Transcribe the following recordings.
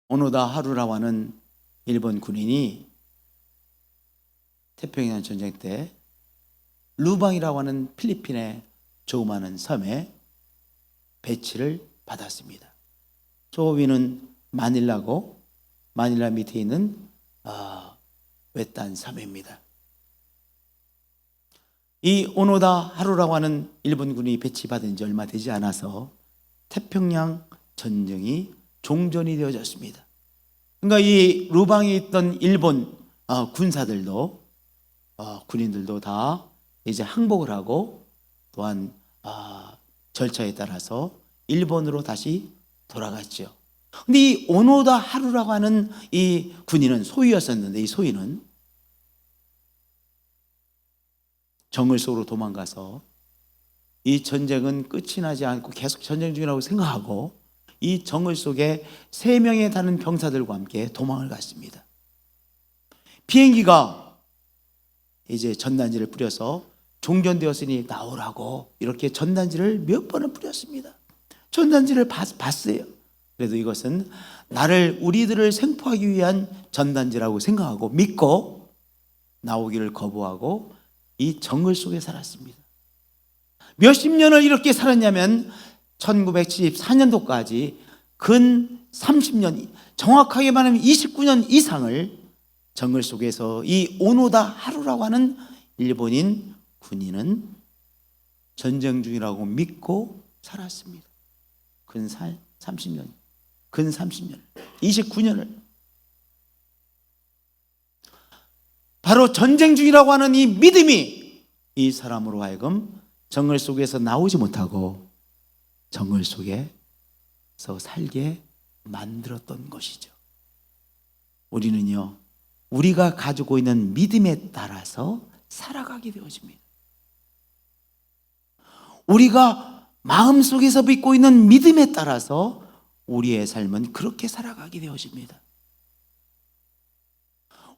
오노다 하루라고 하는 일본 군인이 태평양 전쟁 때 루방이라고 하는 필리핀의 조그마한 섬에 배치를 받았습니다. 저 위는 마닐라고, 마닐라 밑에 있는 외딴 섬입니다. 이 오노다 하루라고 하는 일본 군이 배치받은 지 얼마 되지 않아서 태평양 전쟁이 종전이 되어졌습니다. 그러니까 이 루방에 있던 일본 군사들도 군인들도 다 이제 항복을 하고 또한 절차에 따라서 일본으로 다시 돌아갔죠. 근데 이 오노다 하루라고 하는 이 군인은 소위였었는데, 이 소위는 정글 속으로 도망가서 이 전쟁은 끝이 나지 않고 계속 전쟁 중이라고 생각하고 이 정글 속에 3명의 다른 병사들과 함께 도망을 갔습니다. 비행기가 이제 전단지를 뿌려서 종전되었으니 나오라고 이렇게 전단지를 몇 번을 뿌렸습니다. 전단지를 봤어요. 그래도 이것은 우리들을 생포하기 위한 전단지라고 생각하고 믿고 나오기를 거부하고 이 정글 속에 살았습니다. 몇십 년을 이렇게 살았냐면 1974년도까지 근 30년, 정확하게 말하면 29년 이상을 정글 속에서 이 오노다 하루라고 하는 일본인 군인은 전쟁 중이라고 믿고 살았습니다. 근 30년, 29년을. 바로 전쟁 중이라고 하는 이 믿음이 이 사람으로 하여금 정글 속에서 나오지 못하고 정글 속에서 살게 만들었던 것이죠. 우리는요, 우리가 가지고 있는 믿음에 따라서 살아가게 되어집니다. 우리가 마음속에서 믿고 있는 믿음에 따라서 우리의 삶은 그렇게 살아가게 되어집니다.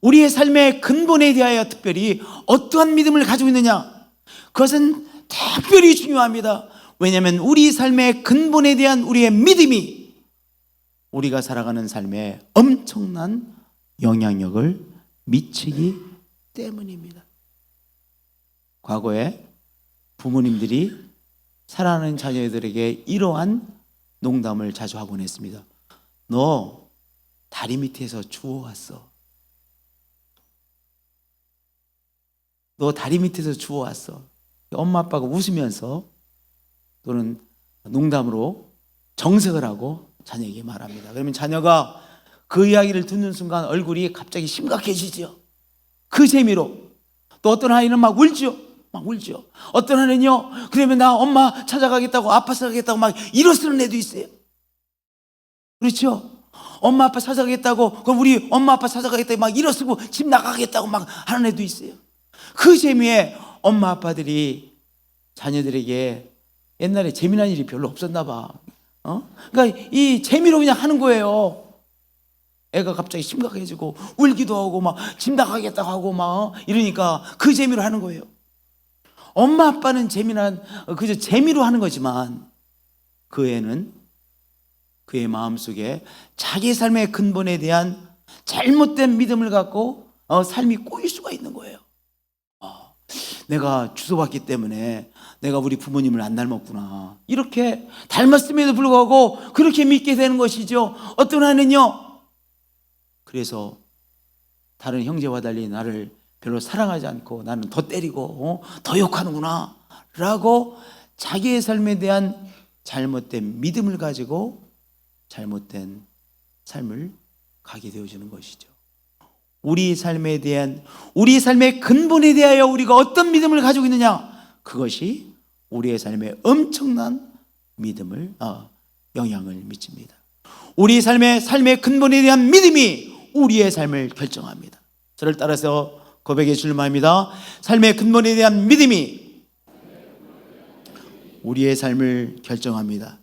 우리의 삶의 근본에 대하여 특별히 어떠한 믿음을 가지고 있느냐, 그것은 특별히 중요합니다. 왜냐하면 우리 삶의 근본에 대한 우리의 믿음이 우리가 살아가는 삶에 엄청난 영향력을 미치기 때문입니다. 과거에 부모님들이 사랑하는 자녀들에게 이러한 농담을 자주 하곤 했습니다. 너 다리 밑에서 주워왔어. 너 다리 밑에서 주워왔어. 엄마 아빠가 웃으면서 또는 농담으로 정색을 하고 자녀에게 말합니다. 그러면 자녀가 그 이야기를 듣는 순간 얼굴이 갑자기 심각해지죠. 그 재미로. 또 어떤 아이는 막 울죠. 어떤 아이는요, 그러면 나 엄마 찾아가겠다고, 아빠 찾아가겠다고 막 일어서는 애도 있어요. 그렇죠? 엄마 아빠 찾아가겠다고, 그럼 우리 엄마 아빠 찾아가겠다고 막 일어서고 집 나가겠다고 막 하는 애도 있어요. 그 재미에 엄마 아빠들이 자녀들에게 옛날에 재미난 일이 별로 없었나 봐. 그러니까 이 재미로 그냥 하는 거예요. 애가 갑자기 심각해지고 울기도 하고 막 집 나가겠다고 하고 막 이러니까 그 재미로 하는 거예요. 엄마 아빠는 그저 재미로 하는 거지만 그 애는 그의 마음속에 자기 삶의 근본에 대한 잘못된 믿음을 갖고 삶이 꼬일 수가 있는 거예요. 내가 주소받기 때문에 내가 우리 부모님을 안 닮았구나, 이렇게 닮았음에도 불구하고 그렇게 믿게 되는 것이죠. 어떤 아이는요, 그래서 다른 형제와 달리 나를 별로 사랑하지 않고 나는 더 때리고 더 욕하는구나 라고 자기의 삶에 대한 잘못된 믿음을 가지고 잘못된 삶을 가게 되어지는 것이죠. 우리 삶에 대한, 우리 삶의 근본에 대하여 우리가 어떤 믿음을 가지고 있느냐, 그것이 우리의 삶에 엄청난 믿음을 영향을 미칩니다. 우리 삶의 근본에 대한 믿음이 우리의 삶을 결정합니다. 저를 따라서 고백해 주실 말입니다. 삶의 근본에 대한 믿음이 우리의 삶을 결정합니다.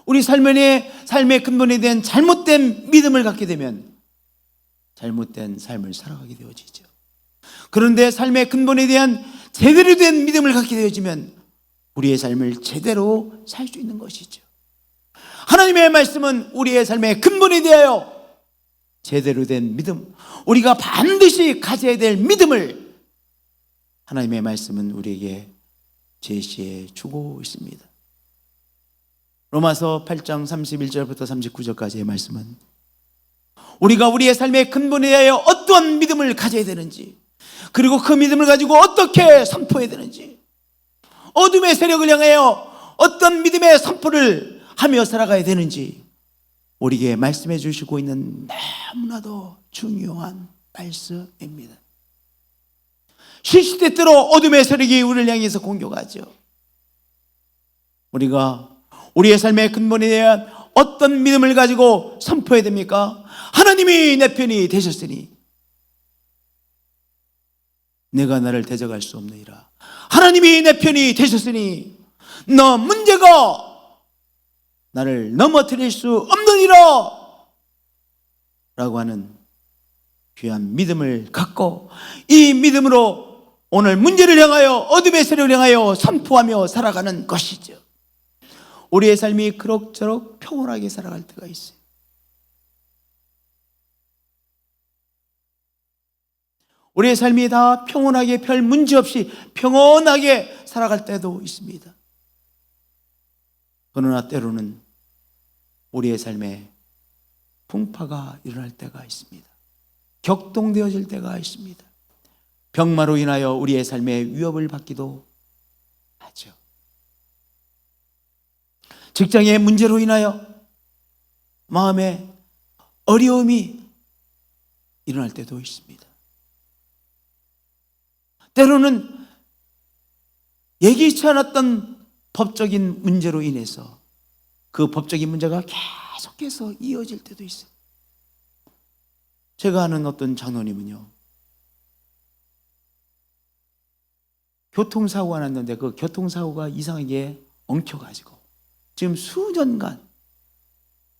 우리 삶의 근본에 대한 잘못된 믿음을 갖게 되면 잘못된 삶을 살아가게 되어지죠. 그런데 삶의 근본에 대한 제대로 된 믿음을 갖게 되어지면 우리의 삶을 제대로 살 수 있는 것이죠. 하나님의 말씀은 우리의 삶의 근본이 되어요. 제대로 된 믿음, 우리가 반드시 가져야 될 믿음을 하나님의 말씀은 우리에게 제시해 주고 있습니다. 로마서 8장 31절부터 39절까지의 말씀은 우리가 우리의 삶의 근본에 대하여 어떠한 믿음을 가져야 되는지, 그리고 그 믿음을 가지고 어떻게 선포해야 되는지, 어둠의 세력을 향하여 어떤 믿음의 선포를 하며 살아가야 되는지 우리에게 말씀해 주시고 있는 너무나도 중요한 말씀입니다. 시시때때로 어둠의 세력이 우리를 향해서 공격하죠. 우리가 우리의 삶의 근본에 대한 어떤 믿음을 가지고 선포해야 됩니까? 하나님이 내 편이 되셨으니 내가 나를 대적할 수 없느니라. 하나님이 내 편이 되셨으니 너 문제가 나를 넘어뜨릴 수 없느니라 라고 하는 귀한 믿음을 갖고, 이 믿음으로 오늘 문제를 향하여, 어둠의 세력을 향하여 선포하며 살아가는 것이죠. 우리의 삶이 그럭저럭 평온하게 살아갈 때가 있어요. 우리의 삶이 다 평온하게, 별 문제 없이 평온하게 살아갈 때도 있습니다. 그러나 때로는 우리의 삶에 풍파가 일어날 때가 있습니다. 격동되어질 때가 있습니다. 병마로 인하여 우리의 삶에 위협을 받기도 하죠. 직장의 문제로 인하여 마음에 어려움이 일어날 때도 있습니다. 때로는 예기치 않았던 법적인 문제로 인해서 그 법적인 문제가 계속해서 이어질 때도 있어요. 제가 아는 어떤 장로님은요, 교통사고가 났는데 그 교통사고가 이상하게 엉켜가지고 지금 수년간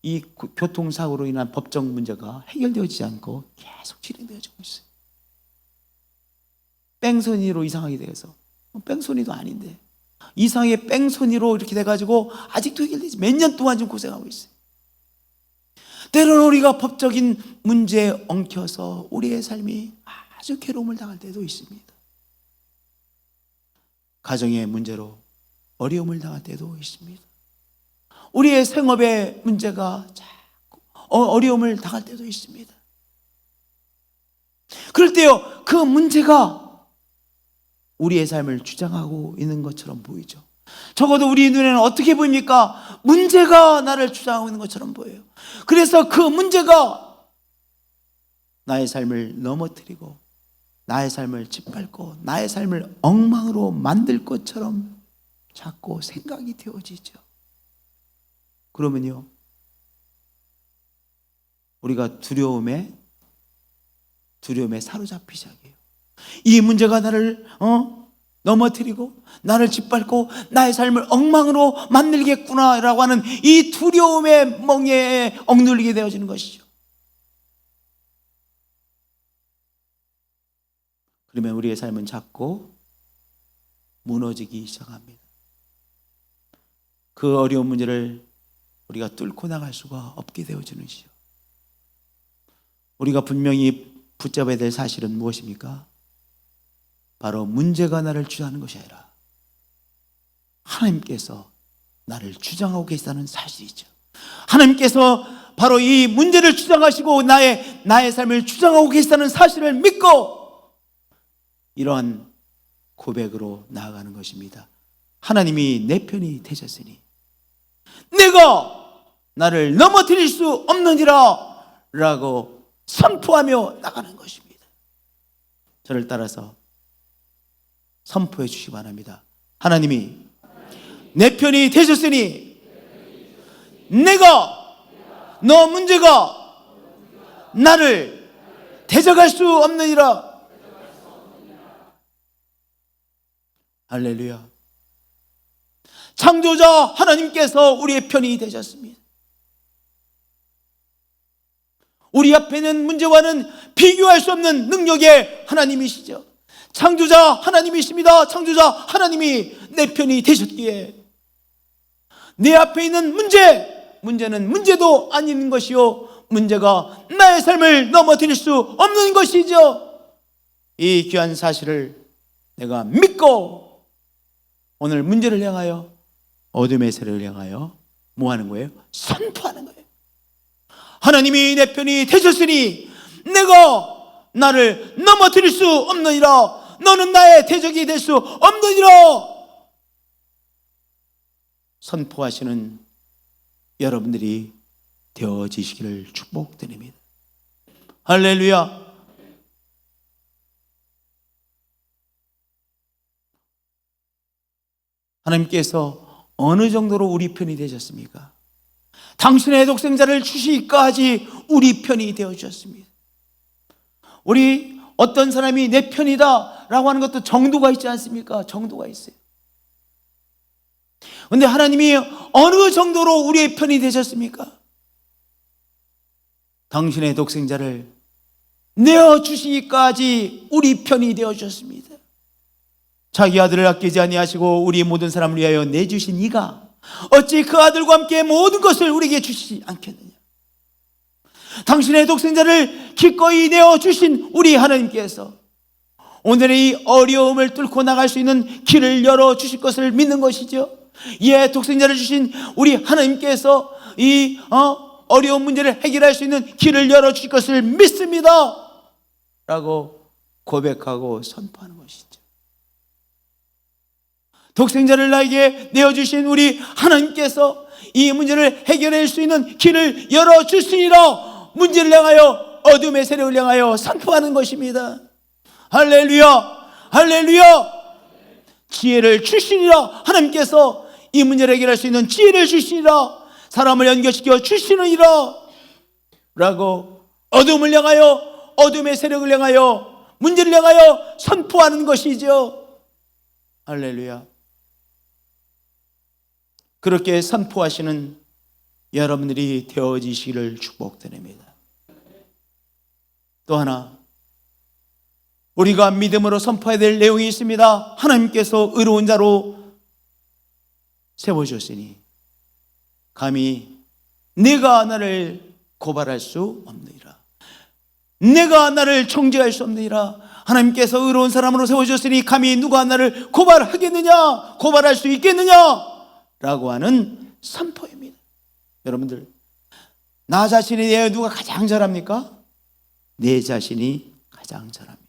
이 교통사고로 인한 법적 문제가 해결되어지지 않고 계속 진행되어지고 있어요. 뺑소니로 이상하게 돼서, 뺑소니도 아닌데 이상하게 뺑소니로 이렇게 돼가지고 아직도 해결되지, 몇 년 동안 지금 고생하고 있어요. 때로는 우리가 법적인 문제에 엉켜서 우리의 삶이 아주 괴로움을 당할 때도 있습니다. 가정의 문제로 어려움을 당할 때도 있습니다. 우리의 생업의 문제가 자꾸 어려움을 당할 때도 있습니다. 그럴 때요, 그 문제가 우리의 삶을 주장하고 있는 것처럼 보이죠. 적어도 우리 눈에는 어떻게 보입니까? 문제가 나를 주장하고 있는 것처럼 보여요. 그래서 그 문제가 나의 삶을 넘어뜨리고 나의 삶을 짓밟고 나의 삶을 엉망으로 만들 것처럼 자꾸 생각이 되어지죠. 그러면요, 우리가 두려움에 사로잡히기 시작해요. 이 문제가 나를 넘어뜨리고 나를 짓밟고 나의 삶을 엉망으로 만들겠구나라고 하는 이 두려움의 멍에에 억눌리게 되어지는 것이죠. 그러면 우리의 삶은 자꾸 무너지기 시작합니다. 그 어려운 문제를 우리가 뚫고 나갈 수가 없게 되어지는 것이죠. 우리가 분명히 붙잡아야 될 사실은 무엇입니까? 바로 문제가 나를 주장하는 것이 아니라 하나님께서 나를 주장하고 계시다는 사실이죠. 하나님께서 바로 이 문제를 주장하시고 나의 삶을 주장하고 계시다는 사실을 믿고 이러한 고백으로 나아가는 것입니다. 하나님이 내 편이 되셨으니 내가 나를 넘어뜨릴 수 없느니라 라고 선포하며 나가는 것입니다. 저를 따라서 선포해 주시기 바랍니다. 하나님이 내 편이 되셨으니 내가 너 문제가 나를 대적할 수 없느니라. 할렐루야. 창조자 하나님께서 우리의 편이 되셨습니다. 우리 앞에 있는 문제와는 비교할 수 없는 능력의 하나님이시죠. 창조자 하나님이십니다. 창조자 하나님이 내 편이 되셨기에 내 앞에 있는 문제, 문제는 문제도 아닌 것이요, 문제가 나의 삶을 넘어뜨릴 수 없는 것이죠. 이 귀한 사실을 내가 믿고 오늘 문제를 향하여, 어둠의 세력을 향하여 뭐 하는 거예요? 선포하는 거예요. 하나님이 내 편이 되셨으니 내가 나를 넘어뜨릴 수 없느니라. 너는 나의 대적이 될 수 없느니라. 선포하시는 여러분들이 되어지시기를 축복드립니다. 할렐루야. 하나님께서 어느 정도로 우리 편이 되셨습니까? 당신의 독생자를 주시기까 하지 우리 편이 되어주셨습니다. 우리 어떤 사람이 내 편이다 라고 하는 것도 정도가 있지 않습니까? 정도가 있어요. 그런데 하나님이 어느 정도로 우리의 편이 되셨습니까? 당신의 독생자를 내어주시기까지 우리 편이 되어주셨습니다. 자기 아들을 아끼지 아니하시고 우리 모든 사람을 위하여 내주신 이가 어찌 그 아들과 함께 모든 것을 우리에게 주시지 않겠느냐. 당신의 독생자를 기꺼이 내어주신 우리 하나님께서 오늘의 이 어려움을 뚫고 나갈 수 있는 길을 열어주실 것을 믿는 것이죠. 이에 독생자를 주신 우리 하나님께서 이 어려운 문제를 해결할 수 있는 길을 열어주실 것을 믿습니다 라고 고백하고 선포하는 것이죠. 독생자를 나에게 내어주신 우리 하나님께서 이 문제를 해결할 수 있는 길을 열어주시니라. 문제를 향하여, 어둠의 세력을 향하여 선포하는 것입니다. 할렐루야, 할렐루야. 지혜를 주시니라. 하나님께서 이 문제를 해결할 수 있는 지혜를 주시니라. 사람을 연결시켜 주시느니라 라고 어둠을 향하여, 어둠의 세력을 향하여, 문제를 향하여 선포하는 것이죠. 할렐루야. 그렇게 선포하시는 여러분들이 되어지시기를 축복드립니다. 또 하나 우리가 믿음으로 선포해야 될 내용이 있습니다. 하나님께서 의로운 자로 세워주셨으니 감히 내가 나를 고발할 수 없느니라. 내가 나를 정죄할 수 없느니라. 하나님께서 의로운 사람으로 세워주셨으니 감히 누가 나를 고발하겠느냐, 고발할 수 있겠느냐 라고 하는 선포입니다. 여러분들, 나 자신에 대해 누가 가장 잘합니까? 내 자신이 가장 잘합니다.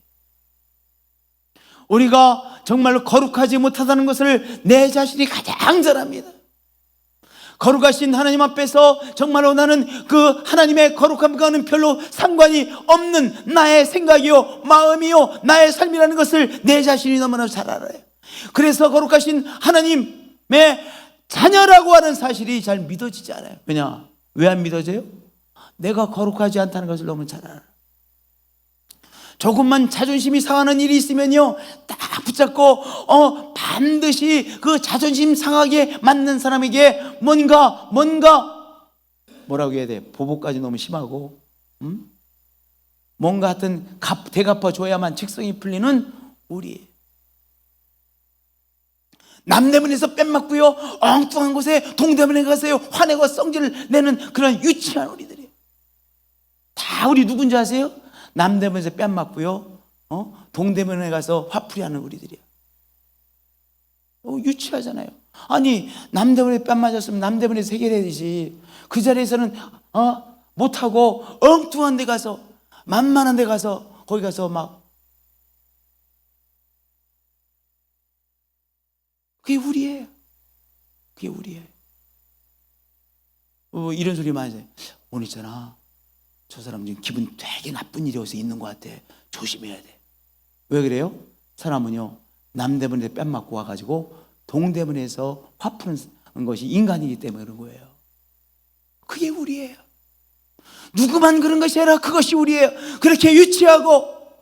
우리가 정말로 거룩하지 못하다는 것을 내 자신이 가장 잘합니다. 거룩하신 하나님 앞에서 정말로 나는 그 하나님의 거룩함과는 별로 상관이 없는 나의 생각이요, 마음이요, 나의 삶이라는 것을 내 자신이 너무나 잘 알아요. 그래서 거룩하신 하나님의 자녀라고 하는 사실이 잘 믿어지지 않아요. 왜냐? 왜 안 믿어져요? 내가 거룩하지 않다는 것을 너무 잘 알아요. 조금만 자존심이 상하는 일이 있으면요, 딱 붙잡고 반드시 그 자존심 상하게 맞는 사람에게 뭔가 뭐라고 해야 돼? 보복까지 너무 심하고 뭔가 하여튼 대갚아줘야만 직성이 풀리는 우리예요. 남대문에서 뺨맞고요, 엉뚱한 곳에 동대문에 가서요 화내고 성질을 내는 그런 유치한 우리들이에요. 다 우리 누군지 아세요? 남대문에서 뺨맞고요, 동대문에 가서 화풀이하는 우리들이에요. 유치하잖아요. 아니, 남대문에 뺨 맞았으면 남대문에서 해결해야지. 그 자리에서는 못하고 엉뚱한 데 가서, 만만한 데 가서, 거기 가서 막, 그게 우리예요. 그게 우리예요. 이런 소리 많이 해요. 오늘 있잖아, 저 사람 지금 기분 되게 나쁜 일이 어디서 있는 것 같아. 조심해야 돼. 왜 그래요? 사람은요, 남대문에 뺨 맞고 와가지고 동대문에서 화 푸는 것이 인간이기 때문에 그런 거예요. 그게 우리예요. 누구만 그런 것이 아니라 그것이 우리예요. 그렇게 유치하고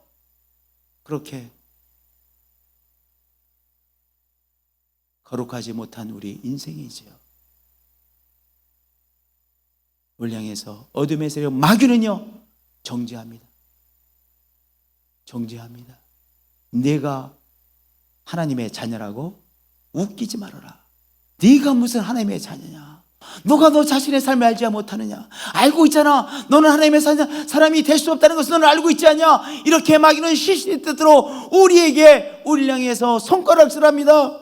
그렇게 거룩하지 못한 우리 인생이지요. 우리 향해서 어둠의 세력 마귀는요, 정죄합니다. 정죄합니다. 내가 하나님의 자녀라고 웃기지 말아라. 네가 무슨 하나님의 자녀냐? 누가 너 자신의 삶을 알지 못하느냐? 알고 있잖아. 너는 하나님의 사람이 될 수 없다는 것을 너는 알고 있지 않냐? 이렇게 마귀는 시시의 뜻으로 우리를 향해서 손가락질합니다.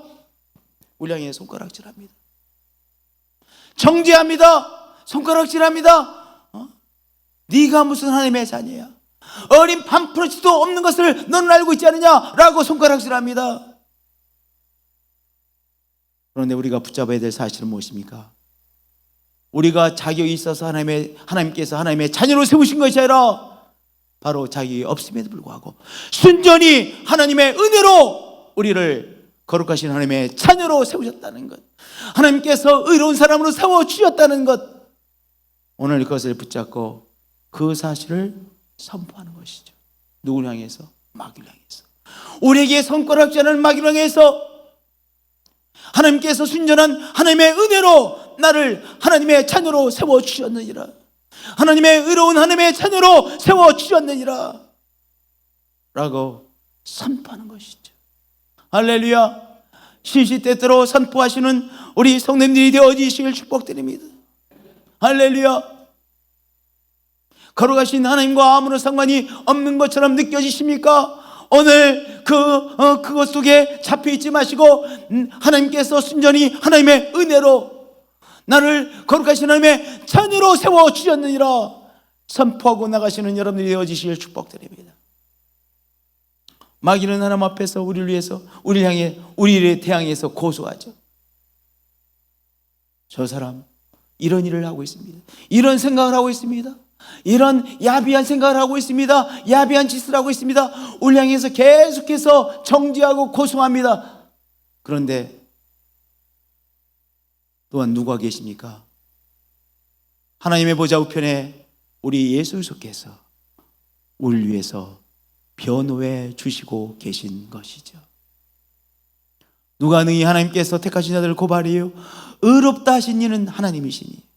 우리 향해 손가락질합니다. 정죄합니다. 손가락질합니다. 네가 무슨 하나님의 자녀야? 어린 반프로치도 없는 것을 너는 알고 있지 않느냐? 라고 손가락질합니다. 그런데 우리가 붙잡아야 될 사실은 무엇입니까? 우리가 자격이 있어서 하나님께서 하나님의 자녀로 세우신 것이 아니라 바로 자격이 없음에도 불구하고 순전히 하나님의 은혜로 우리를 거룩하신 하나님의 자녀로 세우셨다는 것, 하나님께서 의로운 사람으로 세워주셨다는 것, 오늘 그것을 붙잡고 그 사실을 선포하는 것이죠. 누구를 향해서? 마귀를 향해서. 우리에게 손가락질하는 마귀를 향해서 하나님께서 순전한 하나님의 은혜로 나를 하나님의 자녀로 세워주셨느니라, 하나님의 의로운 하나님의 자녀로 세워주셨느니라 라고 선포하는 것이죠. 할렐루야. 시시때때로 선포하시는 우리 성도님들이 되어지시길 축복드립니다. 할렐루야. 거룩하신 하나님과 아무런 상관이 없는 것처럼 느껴지십니까? 오늘 그것 속에 잡혀있지 마시고 하나님께서 순전히 하나님의 은혜로 나를 거룩하신 하나님의 자녀로 세워주셨느니라 선포하고 나가시는 여러분들이 되어지시길 축복드립니다. 마귀는 하나님 앞에서 우리를 위해서 우리를 향해 우리를 대항해서 고소하죠. 저 사람 이런 일을 하고 있습니다. 이런 생각을 하고 있습니다. 이런 야비한 생각을 하고 있습니다. 야비한 짓을 하고 있습니다. 우리 향해서 계속해서 정죄하고 고소합니다. 그런데 또한 누가 계십니까? 하나님의 보좌 우편에 우리 예수 그리스도께서 우리를 위해서 변호해 주시고 계신 것이죠. 누가 능히 하나님께서 택하신 자들을 고발해요? 의롭다 하신 이는 하나님이시니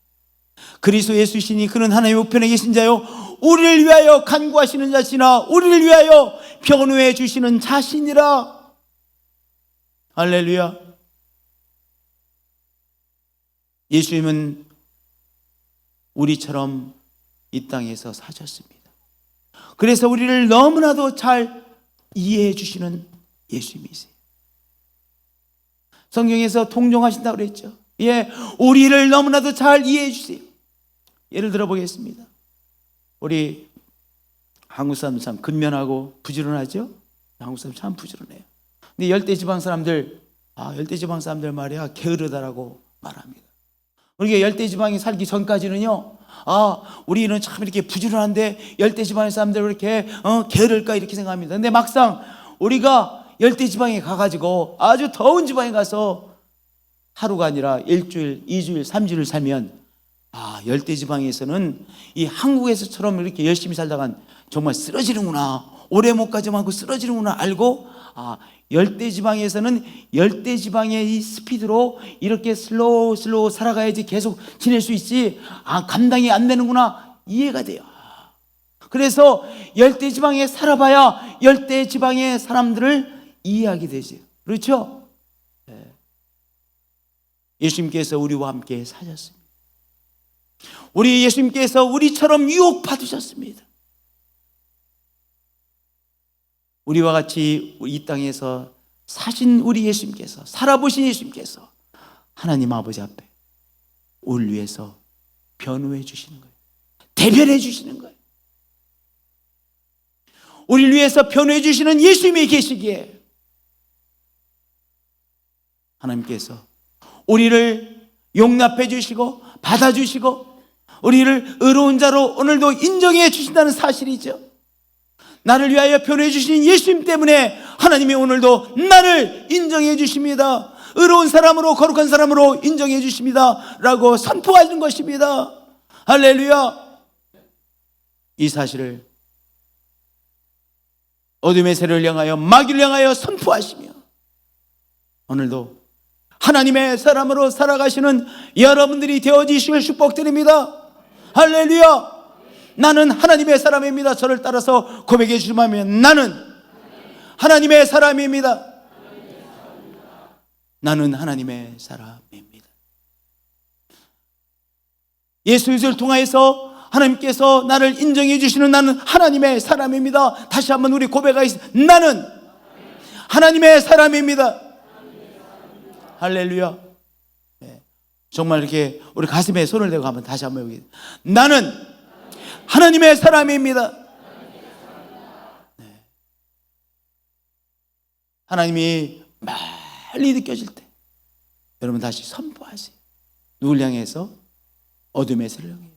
그리스도 예수시니 그는 하나님의 우편에 계신 자요 우리를 위하여 간구하시는 자시나 우리를 위하여 변호해 주시는 자신이라. 할렐루야. 예수님은 우리처럼 이 땅에서 사셨습니다. 그래서 우리를 너무나도 잘 이해해 주시는 예수님이세요. 성경에서 동정하신다고 그랬죠. 예, 우리를 너무나도 잘 이해해 주세요. 예를 들어 보겠습니다. 우리 한국 사람들 참 근면하고 부지런하죠. 한국 사람 참 부지런해요. 근데 열대지방 사람들 말이야 게으르다라고 말합니다. 우리가 열대지방에 살기 전까지는요, 우리는 참 이렇게 부지런한데 열대지방의 사람들 왜 이렇게 게으를까 이렇게 생각합니다. 근데 막상 우리가 열대지방에 가가지고 아주 더운 지방에 가서 하루가 아니라 일주일, 2주일, 3주일 살면 열대지방에서는 이 한국에서처럼 이렇게 열심히 살다간 정말 쓰러지는구나, 오래 못 가지 않고 쓰러지는구나 알고, 열대지방에서는 열대지방의 이 스피드로 이렇게 슬로우 살아가야지 계속 지낼 수 있지, 감당이 안 되는구나 이해가 돼요. 그래서 열대지방에 살아봐야 열대지방의 사람들을 이해하게 되죠. 그렇죠? 네. 예수님께서 우리와 함께 사셨습니다. 우리 예수님께서 우리처럼 유혹받으셨습니다. 우리와 같이 이 땅에서 사신 우리 예수님께서, 살아보신 예수님께서 하나님 아버지 앞에 우리를 위해서 변호해 주시는 거예요. 대변해 주시는 거예요. 우리를 위해서 변호해 주시는 예수님이 계시기에 하나님께서 우리를 용납해 주시고 받아주시고 우리를 의로운 자로 오늘도 인정해 주신다는 사실이죠. 나를 위하여 변호해 주신 예수님 때문에 하나님이 오늘도 나를 인정해 주십니다. 의로운 사람으로, 거룩한 사람으로 인정해 주십니다 라고 선포하는 것입니다. 할렐루야. 이 사실을 어둠의 세력을 향하여, 마귀를 향하여 선포하시며 오늘도 하나님의 사람으로 살아가시는 여러분들이 되어지시길 축복드립니다. 할렐루야. 나는 하나님의 사람입니다. 저를 따라서 고백해 주시면 나는 하나님의 사람입니다. 나는 하나님의 사람입니다. 예수 그리스도를 통하여서 하나님께서 나를 인정해 주시는 나는 하나님의 사람입니다. 다시 한번 우리 고백하겠습니다. 나는 하나님의 사람입니다. 할렐루야. 네. 정말 이렇게 우리 가슴에 손을 대고 한번 다시 한번 여기, 나는 하나님의 사람입니다. 네. 하나님이 멀리 느껴질 때 여러분 다시 선포하세요. 누굴 향해서? 어둠의 세력을 향해서.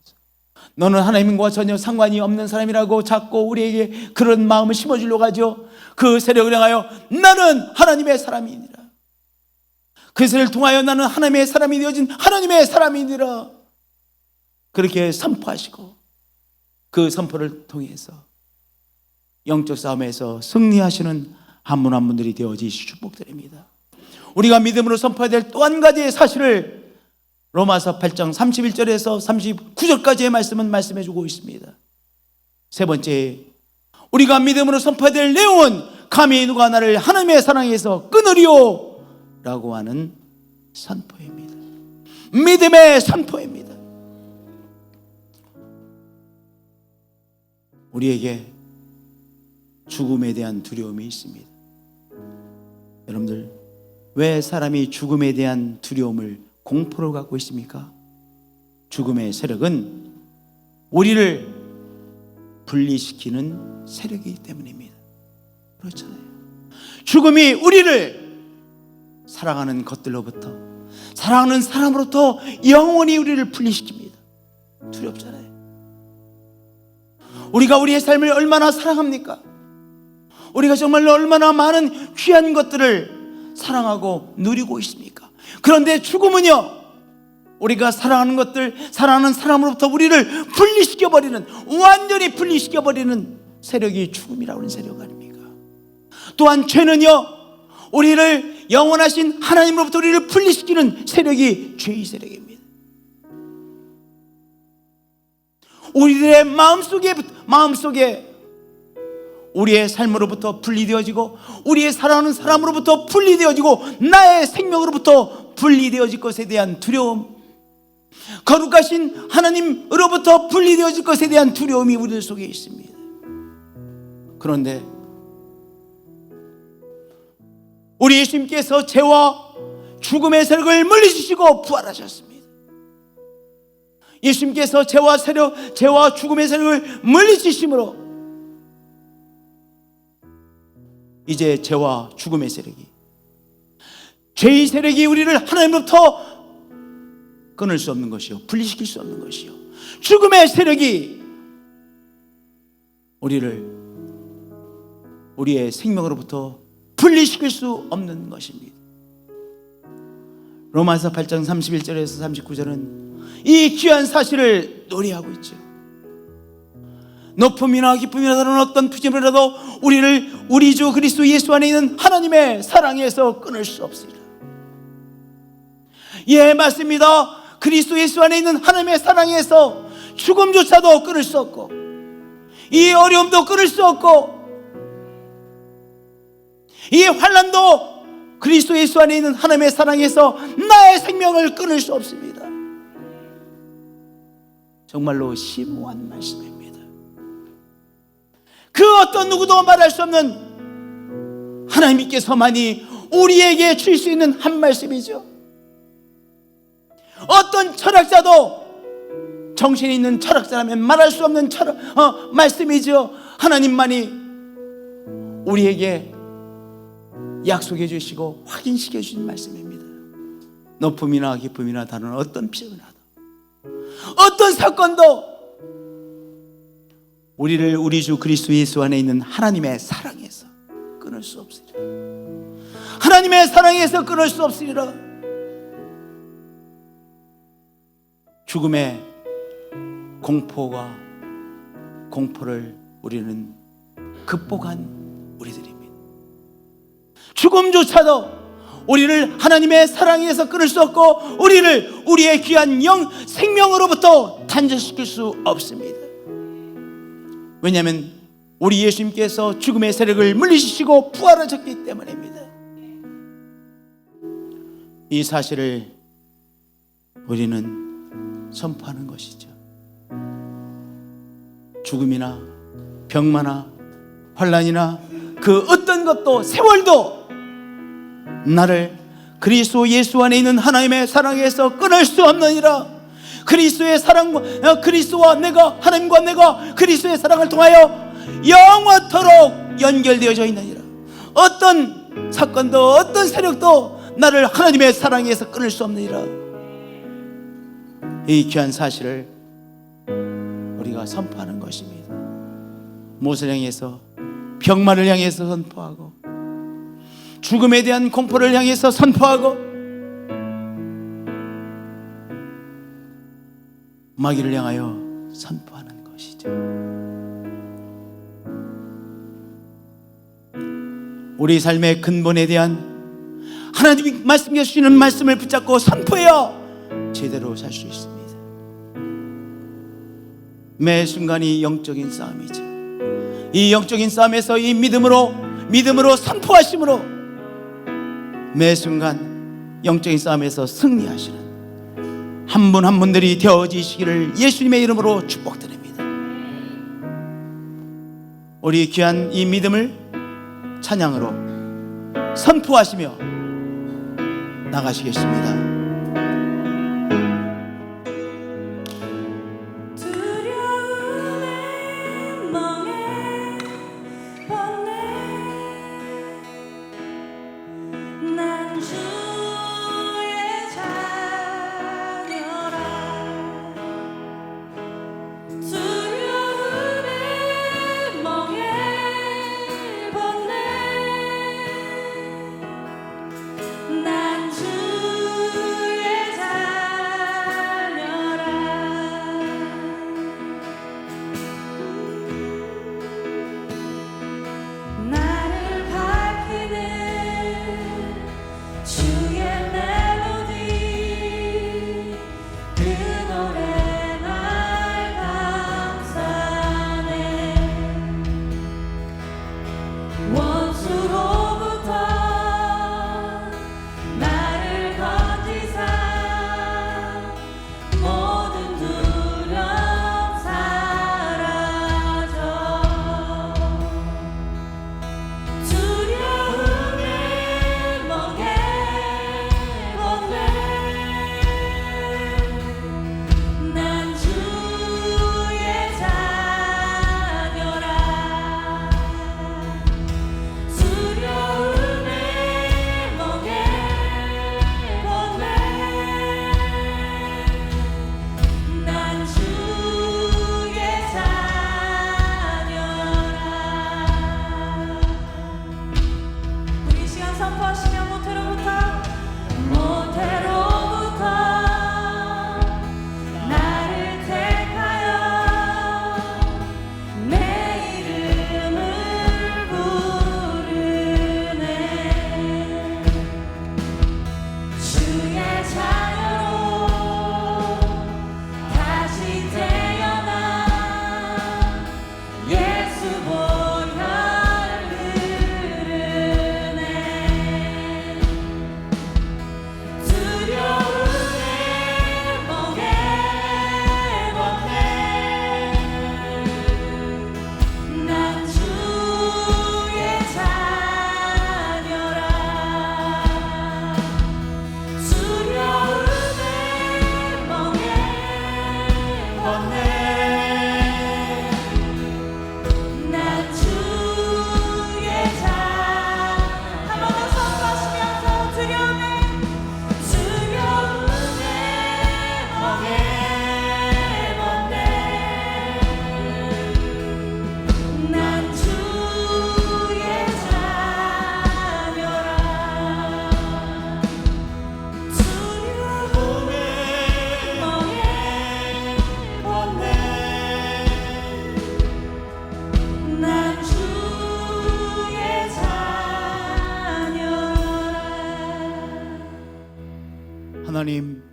너는 하나님과 전혀 상관이 없는 사람이라고 자꾸 우리에게 그런 마음을 심어주려고 하죠. 그 세력을 향하여 나는 하나님의 사람이니라. 그 세력을 통하여 나는 하나님의 사람이 되어진 하나님의 사람이니라. 그렇게 선포하시고 그 선포를 통해서 영적 싸움에서 승리하시는 한 분 한 분들이 되어지시 축복드립니다. 우리가 믿음으로 선포해야 될 또 한 가지의 사실을 로마서 8장 31절에서 39절까지의 말씀은 말씀해 주고 있습니다. 세 번째, 우리가 믿음으로 선포해야 될 내용은 감히 누가 나를 하나님의 사랑에서 끊으리요 라고 하는 선포입니다. 믿음의 선포입니다. 우리에게 죽음에 대한 두려움이 있습니다. 여러분들, 왜 사람이 죽음에 대한 두려움을, 공포를 갖고 있습니까? 죽음의 세력은 우리를 분리시키는 세력이기 때문입니다. 그렇잖아요. 죽음이 우리를 사랑하는 것들로부터, 사랑하는 사람으로부터 영원히 우리를 분리시킵니다. 두렵잖아요. 우리가 우리의 삶을 얼마나 사랑합니까? 우리가 정말로 얼마나 많은 귀한 것들을 사랑하고 누리고 있습니까? 그런데 죽음은요, 우리가 사랑하는 것들, 사랑하는 사람으로부터 우리를 분리시켜버리는, 완전히 분리시켜버리는 세력이 죽음이라고 하는 세력 아닙니까? 또한 죄는요, 우리를 영원하신 하나님으로부터 우리를 분리시키는 세력이 죄의 세력입니다. 우리들의 마음속에 우리의 삶으로부터 분리되어지고 우리의 사랑하는 사람으로부터 분리되어지고 나의 생명으로부터 분리되어질 것에 대한 두려움, 거룩하신 하나님으로부터 분리되어질 것에 대한 두려움이 우리들 속에 있습니다. 그런데 우리 예수님께서 죄와 죽음의 세력을 물리치시고 부활하셨습니다. 예수님께서 죄와 죽음의 세력을 물리치심으로 이제 죄와 죽음의 세력이, 죄의 세력이 우리를 하나님으로부터 끊을 수 없는 것이요, 분리시킬 수 없는 것이요, 죽음의 세력이 우리의 생명으로부터 분리시킬 수 없는 것입니다. 로마서 8장 31절에서 39절은 이 귀한 사실을 노래하고 있죠. 높음이나 기쁨이나 다른 어떤 부짐이라도 우리 주 그리스도 예수 안에 있는 하나님의 사랑에서 끊을 수 없습니다. 예, 맞습니다. 그리스도 예수 안에 있는 하나님의 사랑에서 죽음조차도 끊을 수 없고, 이 어려움도 끊을 수 없고, 이 환난도 그리스도 예수 안에 있는 하나님의 사랑에서 나의 생명을 끊을 수 없습니다. 정말로 심오한 말씀입니다. 그 어떤 누구도 말할 수 없는 하나님께서만이 우리에게 줄 수 있는 한 말씀이죠. 어떤 철학자도, 정신이 있는 철학자라면 말할 수 없는 말씀이죠. 하나님만이 우리에게 약속해 주시고 확인시켜 주신 말씀입니다. 높음이나 기쁨이나 다른 어떤 비전이라도, 어떤 사건도 우리를 우리 주 그리스도 예수 안에 있는 하나님의 사랑에서 끊을 수 없으리라. 하나님의 사랑에서 끊을 수 없으리라. 죽음의 공포를 우리는 극복한 우리들입니다. 죽음조차도 우리를 하나님의 사랑에서 끊을 수 없고, 우리의 귀한 생명으로부터 단절시킬 수 없습니다. 왜냐하면 우리 예수님께서 죽음의 세력을 물리치시고 부활하셨기 때문입니다. 이 사실을 우리는 선포하는 것이죠. 죽음이나 병마나 환난이나 그 어떤 것도, 세월도 나를 그리스도 예수 안에 있는 하나님의 사랑에서 끊을 수 없느니라. 그리스도의 사랑과 그리스도와 내가, 하나님과 내가 그리스도의 사랑을 통하여 영원토록 연결되어져 있느니라. 어떤 사건도 어떤 세력도 나를 하나님의 사랑에서 끊을 수 없느니라. 이 귀한 사실을 우리가 선포하는 것입니다. 무엇을 향해서? 병마를 향해서 선포하고, 죽음에 대한 공포를 향해서 선포하고, 마귀를 향하여 선포하는 것이죠. 우리 삶의 근본에 대한 하나님이 말씀해 주시는 말씀을 붙잡고 선포해야 제대로 살 수 있습니다. 매 순간이 영적인 싸움이죠. 이 영적인 싸움에서 이 믿음으로 선포하심으로 매 순간 영적인 싸움에서 승리하시는 한 분 한 분들이 되어지시기를 예수님의 이름으로 축복드립니다. 우리 귀한 이 믿음을 찬양으로 선포하시며 나가시겠습니다. 하나님,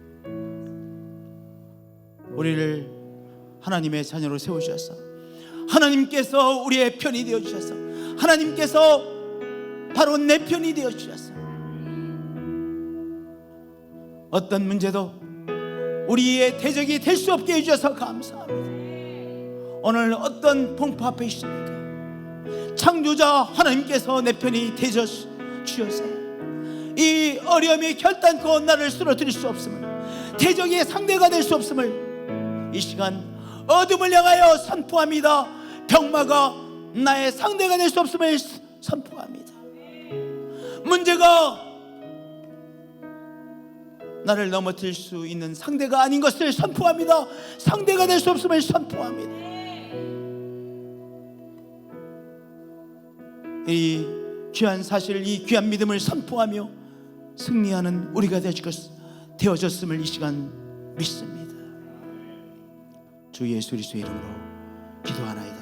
우리를 하나님의 자녀로 세우셔서 하나님께서 우리의 편이 되어주셔서 하나님께서 바로 내 편이 되어주셔서 어떤 문제도 우리의 대적이 될 수 없게 해주셔서 감사합니다. 오늘 어떤 풍파 앞에 있습니까? 창조자 하나님께서 내 편이 되어 주셔서 이 어려움이 결단코 나를 쓰러뜨릴 수 없음을, 대적의 상대가 될 수 없음을 이 시간 어둠을 향하여 선포합니다. 병마가 나의 상대가 될 수 없음을 선포합니다. 문제가 나를 넘어뜨릴 수 있는 상대가 아닌 것을 선포합니다. 상대가 될 수 없음을 선포합니다. 이 귀한 사실, 이 귀한 믿음을 선포하며 승리하는 우리가 되어졌음을 이 시간 믿습니다. 주 예수 그리스도의 이름으로 기도하나이다.